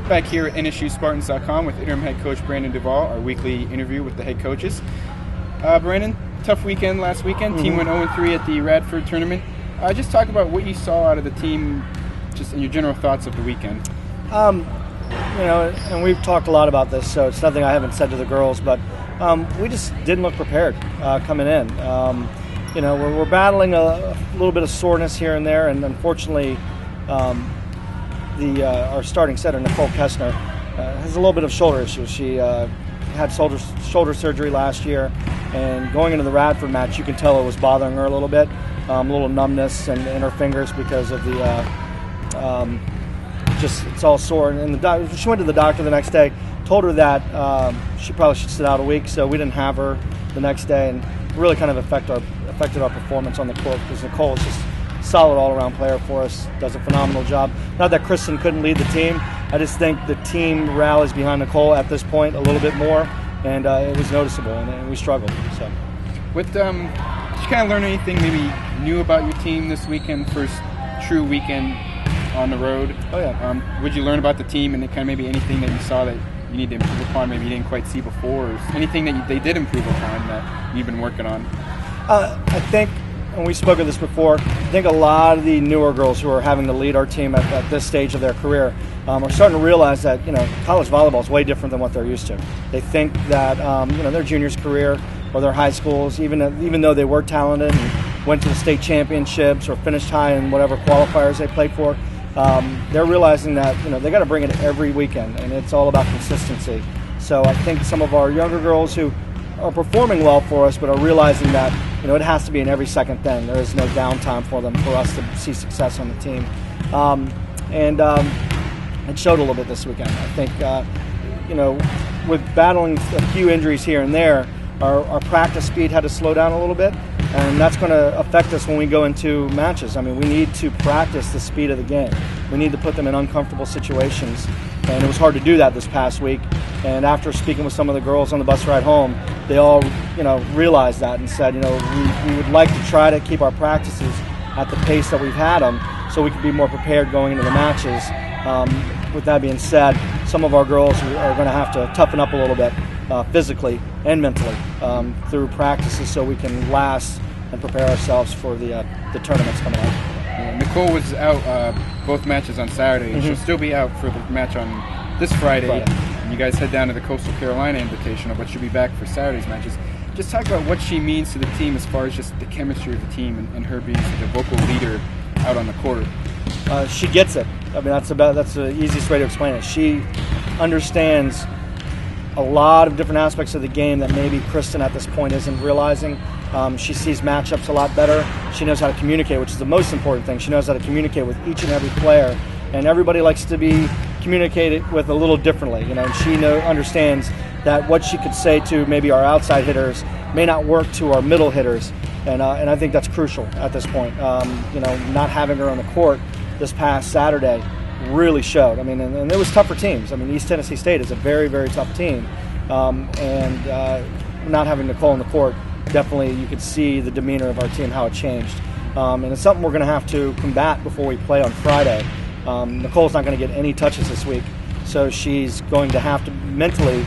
Back here at NSUSpartans.com with Interim head coach Brandon Duvall, our weekly interview with the head coaches. Brandon, tough weekend last weekend. Team went 0-3 at the Radford tournament. Just talk about what you saw out of the team, just in your general thoughts of the weekend. And we've talked a lot about this, so it's nothing I haven't said to the girls, but we just didn't look prepared coming in. We're battling a little bit of soreness here and there, and unfortunately, our starting setter, Nicole Kessner, has a little bit of shoulder issues. She had shoulder surgery last year, and going into the Radford match, you can tell it was bothering her a little bit, a little numbness in her fingers because of the it's all sore. And she went to the doctor the next day, told her that she probably should sit out a week, so we didn't have her the next day, and really kind of affected our performance on the court because Nicole is just solid all-around player for us, does a phenomenal job. Not that Kristen couldn't lead the team, I just think the team rallies behind Nicole at this point a little bit more, and it was noticeable, and we struggled. So, did you kind of learn anything maybe new about your team this weekend, first true weekend on the road? Oh yeah. Would you learn about the team and kind of maybe anything that you saw that you need to improve upon, maybe you didn't quite see before, or anything that they did improve upon that you've been working on? I think, and we spoke of this before, I think a lot of the newer girls who are having to lead our team at this stage of their career are starting to realize that college volleyball is way different than what they're used to. They think that their juniors' career or their high schools, even though they were talented and went to the state championships or finished high in whatever qualifiers they played for, they're realizing that they got to bring it every weekend, and it's all about consistency. So I think some of our younger girls who are performing well for us, but are realizing that it has to be an every second thing. There is no downtime for us to see success on the team, and it showed a little bit this weekend. I think with battling a few injuries here and there, our practice speed had to slow down a little bit, and that's going to affect us when we go into matches. I mean, we need to practice the speed of the game. We need to put them in uncomfortable situations, and it was hard to do that this past week. And after speaking with some of the girls on the bus ride home, they all, realized that and said, we would like to try to keep our practices at the pace that we've had them, so we can be more prepared going into the matches. With that being said, some of our girls are going to have to toughen up a little bit physically and mentally through practices, so we can last and prepare ourselves for the tournaments coming up. Nicole was out both matches on Saturday. Mm-hmm. She'll still be out for the match on this Friday. You guys head down to the Coastal Carolina Invitational, but she'll be back for Saturday's matches. Just talk about what she means to the team as far as just the chemistry of the team and her being such a vocal leader out on the court. She gets it. I mean, that's the easiest way to explain it. She understands a lot of different aspects of the game that maybe Kristen at this point isn't realizing. She sees matchups a lot better. She knows how to communicate, which is the most important thing. She knows how to communicate with each and every player, and everybody likes to be communicated with a little differently. And she understands that what she could say to maybe our outside hitters may not work to our middle hitters, and I think that's crucial at this point. Not having her on the court this past Saturday really showed. I mean, and it was tough for teams. I mean, East Tennessee State is a very, very tough team, and not having Nicole on the court, definitely you could see the demeanor of our team, how it changed. And it's something we're going to have to combat before we play on Friday. Nicole's not going to get any touches this week, so she's going to have to mentally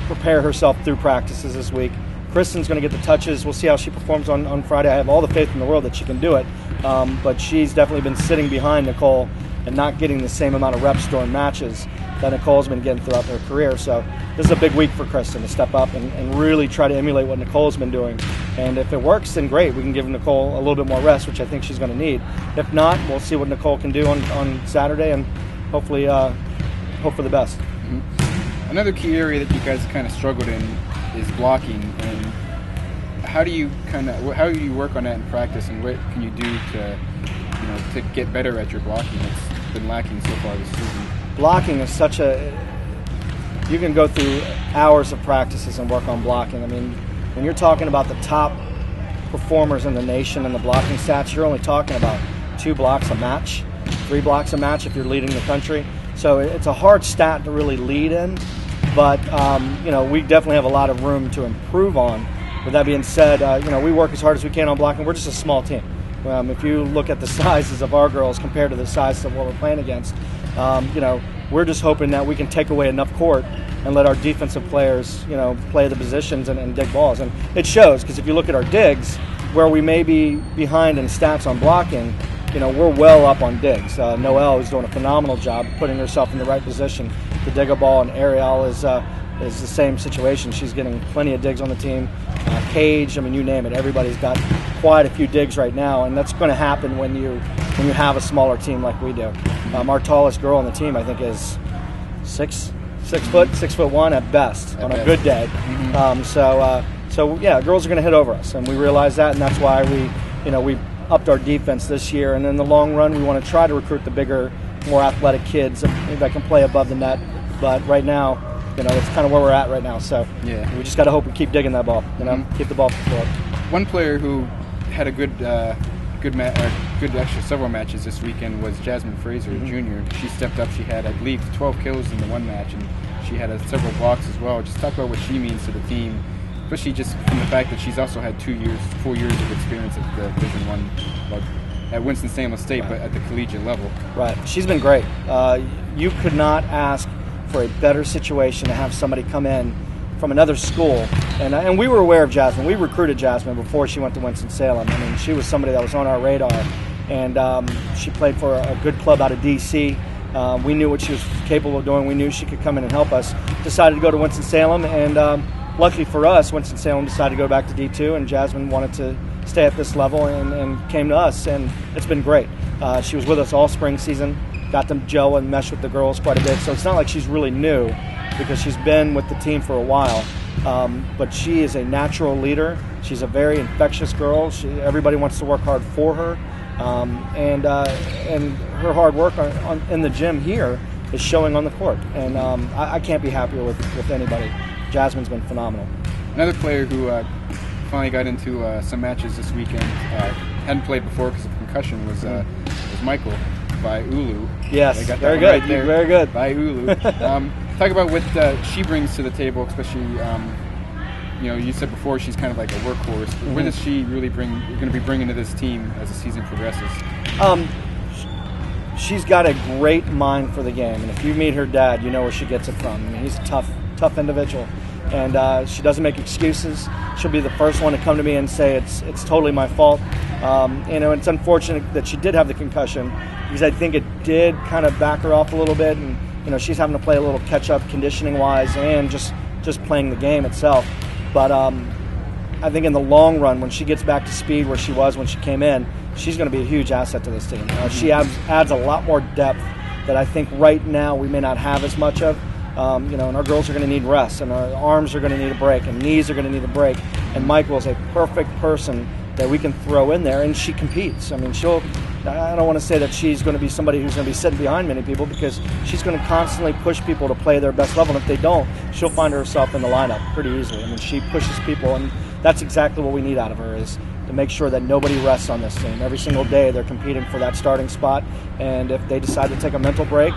prepare herself through practices this week. Kristen's going to get the touches. We'll see how she performs on Friday. I have all the faith in the world that she can do it, but she's definitely been sitting behind Nicole and not getting the same amount of reps during matches that Nicole's been getting throughout her career. So this is a big week for Kristen to step up and really try to emulate what Nicole's been doing. And if it works, then great. We can give Nicole a little bit more rest, which I think she's going to need. If not, we'll see what Nicole can do on Saturday, and hopefully hope for the best. Mm-hmm. Another key area that you guys kind of struggled in is blocking. And how do you work on that in practice, and what can you do to get better at your blocking? It's been lacking so far this season. Blocking is you can go through hours of practices and work on blocking. I mean, when you're talking about the top performers in the nation and the blocking stats, you're only talking about 2 blocks a match, 3 blocks a match if you're leading the country. So it's a hard stat to really lead in, but we definitely have a lot of room to improve on. With that being said, we work as hard as we can on blocking. We're just a small team. If you look at the sizes of our girls compared to the size of what we're playing against, We're just hoping that we can take away enough court and let our defensive players, play the positions and dig balls. And it shows, because if you look at our digs, where we may be behind in stats on blocking, we're well up on digs. Noelle is doing a phenomenal job putting herself in the right position to dig a ball, and Ariel is the same situation. She's getting plenty of digs on the team. Cage, you name it. Everybody's got quite a few digs right now, and that's going to happen when you have a smaller team like we do. Our tallest girl on the team, I think, is 6'1" at best on a good day. So yeah, girls are going to hit over us, and we realize that, and that's why we upped our defense this year. And in the long run, we want to try to recruit the bigger, more athletic kids that can play above the net. But right now, that's kind of where we're at right now. So yeah, we just got to hope we keep digging that ball. Keep the ball forward. One player who had a good several matches this weekend was Jasmine Fraser, Jr. She stepped up. She had, I believe, 12 kills in the one match, and she had several blocks as well. Just talk about what she means to the team, especially just from the fact that she's also had 4 years of experience at the Division I, at Winston-Salem State, but at the collegiate level. Right. She's been great. You could not ask for a better situation to have somebody come in from another school. And we were aware of Jasmine. We recruited Jasmine before she went to Winston-Salem. She was somebody that was on our radar. And she played for a good club out of D.C. We knew what she was capable of doing. We knew she could come in and help us. Decided to go to Winston-Salem, and luckily for us, Winston-Salem decided to go back to D2, and Jasmine wanted to stay at this level and came to us, and it's been great. She was with us all spring season, got them gel and mesh with the girls quite a bit, so it's not like she's really new because she's been with the team for a while. But she is a natural leader. She's a very infectious girl. Everybody wants to work hard for her, and her hard work in the gym here is showing on the court, and I can't be happier with anybody. Jasmine's been phenomenal. Another player who finally got into some matches this weekend, hadn't played before because of concussion, was Michael by Ulu. Yes, very good. Right, very good. By Ulu. Talk about what she brings to the table, especially, you said before she's kind of like a workhorse. What does she really going to be bringing to this team as the season progresses? She's got a great mind for the game, and if you meet her dad, you know where she gets it from. He's a tough individual, and she doesn't make excuses. She'll be the first one to come to me and say it's totally my fault. It's unfortunate that she did have the concussion, because I think it did kind of back her off a little bit, and she's having to play a little catch up conditioning wise and just playing the game itself. But I think in the long run, when she gets back to speed where she was when she came in, she's going to be a huge asset to this team. She adds a lot more depth that I think right now we may not have as much of. And our girls are going to need rest, and our arms are going to need a break, and knees are going to need a break. And Michael is a perfect person that we can throw in there, and she competes. I don't want to say that she's going to be somebody who's going to be sitting behind many people, because she's going to constantly push people to play their best level. And if they don't, she'll find herself in the lineup pretty easily. She pushes people, and that's exactly what we need out of her, is to make sure that nobody rests on this team. Every single day they're competing for that starting spot, and if they decide to take a mental break,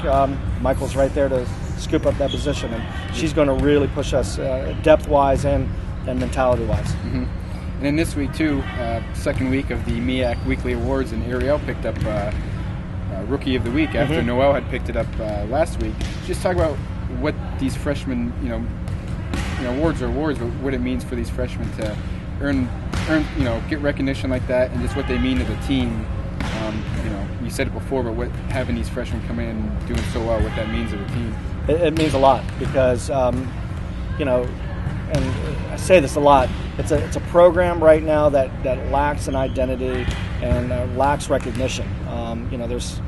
Michael's right there to scoop up that position, and she's going to really push us depth-wise and mentality-wise. Mm-hmm. And then this week, too, second week of the MEAC Weekly Awards, and Ariel picked up Rookie of the Week after Noelle had picked it up last week. Just talk about what these freshmen, awards are awards, but what it means for these freshmen to earn, get recognition like that, and just what they mean to the team. You said it before, but what having these freshmen come in and doing so well, what that means to the team. It means a lot, because and I say this a lot. It's a program right now that lacks an identity and lacks recognition. There's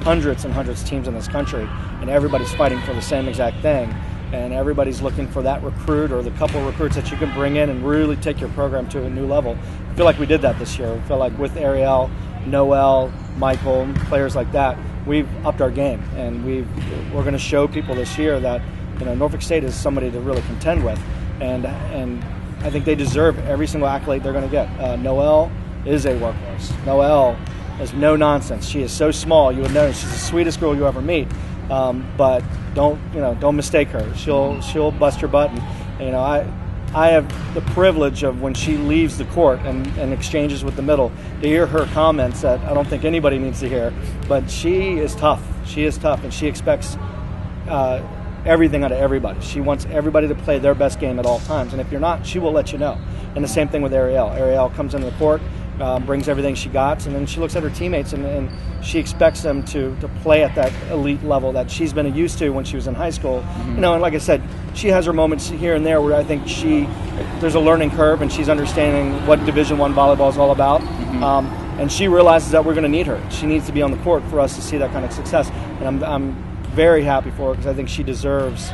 hundreds and hundreds of teams in this country, and everybody's fighting for the same exact thing. And everybody's looking for that recruit or the couple of recruits that you can bring in and really take your program to a new level. I feel like we did that this year. I feel like with Ariel, Noelle, Michael, players like that, we've upped our game, and we're going to show people this year that Norfolk State is somebody to really contend with, and I think they deserve every single accolade they're going to get. Noelle is a workhorse. Noelle is no nonsense. She is so small, you would know she's the sweetest girl you ever meet. But don't mistake her. She'll bust your butt. And, I have the privilege of, when she leaves the court and exchanges with the middle, to hear her comments that I don't think anybody needs to hear. But she is tough. She is tough, and she expects everything out of everybody. She wants everybody to play their best game at all times, and if you're not, she will let you know. And the same thing with Ariel. Ariel comes into the court, brings everything she got, and then she looks at her teammates, and she expects them to play at that elite level that she's been used to when she was in high school. You know, and like I said, she has her moments here and there where I think there's a learning curve, and she's understanding what Division I volleyball is all about. And she realizes that we're going to need her. She needs to be on the court for us to see that kind of success. And I'm very happy for her because I think she deserves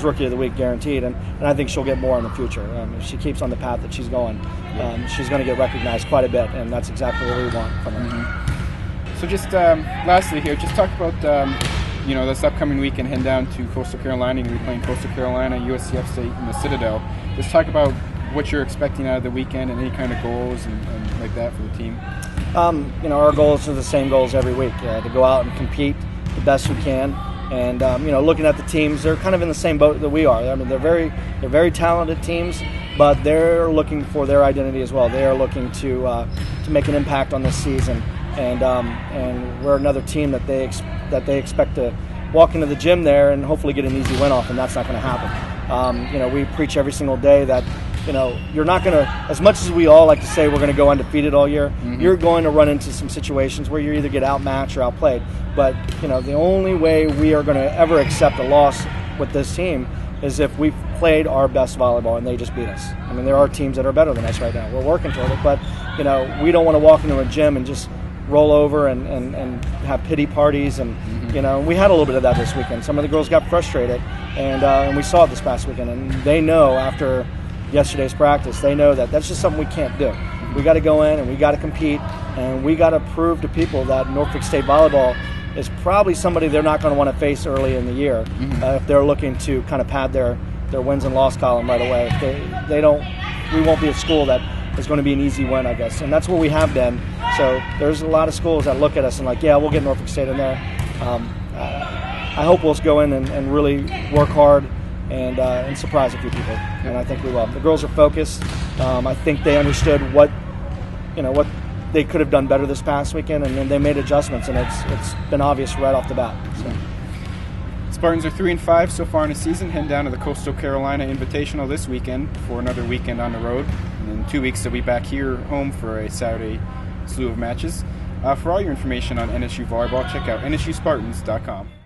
Rookie of the Week guaranteed, and I think she'll get more in the future. If she keeps on the path that she's going, she's going to get recognized quite a bit, and that's exactly what we want from her. So just lastly here, just talk about this upcoming weekend, heading down to Coastal Carolina. You're going to be playing Coastal Carolina, USCF State in the Citadel. Just talk about what you're expecting out of the weekend and any kind of goals and like that for the team. Our goals are the same goals every week, to go out and compete the best we can. And looking at the teams, they're kind of in the same boat that we are. I mean, they're very talented teams, but they're looking for their identity as well. They are looking to make an impact on this season, and we're another team that they expect to walk into the gym there and hopefully get an easy win off, and that's not going to happen. We preach every single day that you're not going to, as much as we all like to say we're going to go undefeated all year, you're going to run into some situations where you either get outmatched or outplayed. But, the only way we are going to ever accept a loss with this team is if we've played our best volleyball and they just beat us. I mean, there are teams that are better than us right now. We're working toward it, but, we don't want to walk into a gym and just roll over and have pity parties. And, we had a little bit of that this weekend. Some of the girls got frustrated, and we saw it this past weekend. And they know after yesterday's practice, they know that that's just something we can't do. We got to go in and we got to compete, and we got to prove to people that Norfolk State volleyball is probably somebody they're not going to want to face early in the year if they're looking to kind of pad their wins and loss column right away. If they don't, we won't be a school that is going to be an easy win, I guess, and that's what we have been. So there's a lot of schools that look at us and like, yeah, we'll get Norfolk State in there. I hope we'll go in and really work hard and surprise a few people, and I think we will. The girls are focused. I think they understood what they could have done better this past weekend, and then they made adjustments, and it's been obvious right off the bat. So. Spartans are 3-5 so far in the season, heading down to the Coastal Carolina Invitational this weekend for another weekend on the road, and in 2 weeks they'll be back here home for a Saturday slew of matches. For all your information on NSU volleyball, check out NSUSpartans.com.